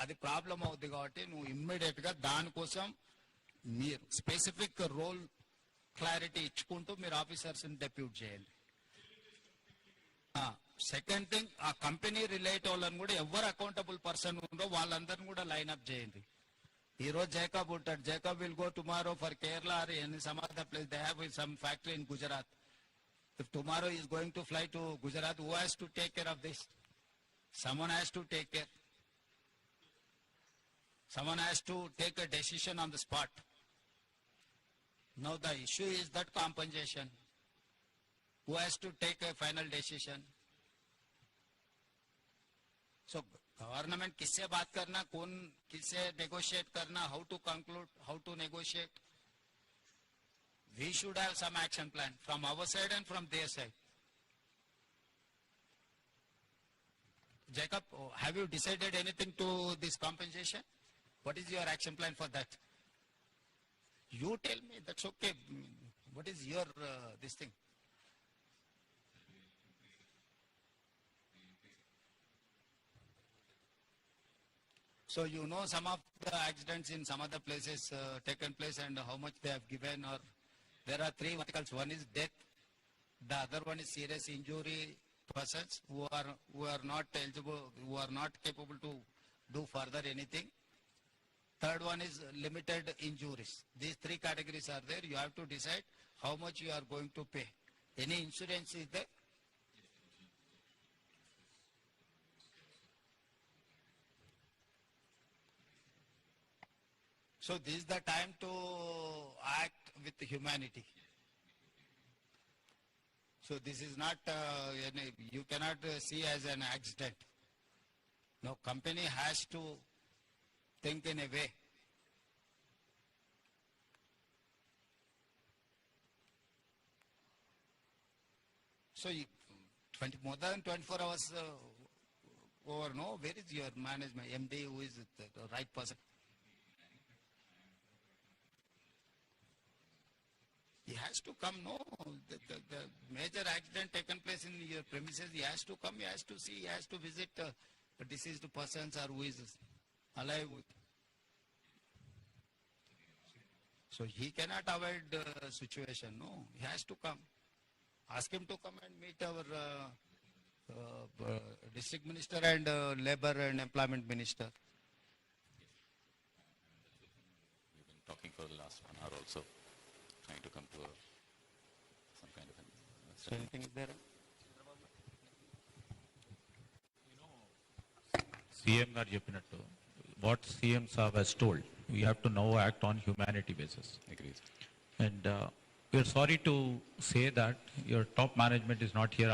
అది ప్రాబ్లం అవుతుంది కాబట్టి నువ్వు ఇమ్మీడియట్ గా దానికోసం మీరు స్పెసిఫిక్ రోల్ క్లారిటీ ఇచ్చుకుంటూ మీరు ఆఫీసర్స్ ని డెప్యూట్ చేయండి. సెకండ్ థింగ్, ఆ కంపెనీ రిలేట్ వాళ్ళని కూడా ఎవరు అకౌంటబుల్ పర్సన్ ఉందో వాళ్ళందరిని కూడా లైన్ అప్ చేయండి. ఈ రోజు జేకబ్ ఉంటాడు, Jacob will go tomorrow for Kerala or any some other place. They have some factory in Gujarat. If tomorrow he is going to fly to Gujarat, who has to take care of this? Someone has to take care. Someone has to take a decision on the spot. Now the issue is that compensation. Who has to take a final decision? So government किससे बात करना, कौन किससे negotiate करना, how to conclude, how to negotiate. We should have some action plan from our side and from their side. Jacob, have you decided anything to this compensation? What is your action plan for that? You tell me, that's okay. What is your this thing? So you know some of the accidents in some other places taken place and how much they have given, or there are three verticals. One is death, the other one is serious injury persons who are not eligible, who are not capable to do further anything. Third one is limited injuries. These three categories are there. You have to decide how much you are going to pay. Any insurance is there? So this is the time to act with humanity. So this is not, you cannot see as an accident. No, company has to think in a way. So more than 24 hours over, no, where is your management, MD, who is the right person? He has to come, no? The major accident taken place in your premises, he has to come, he has to see, he has to visit deceased persons or who is alive. So he cannot avoid the situation, no? He has to come. Ask him to come and meet our district minister and labor and employment minister. We've been talking for the last 1 hour also, trying to come to some kind of So anything is there? CM గారు చెప్పినట్టు what CM Saab has told, we have to now act on humanity basis. agrees. And we are sorry to say that your top management is not here.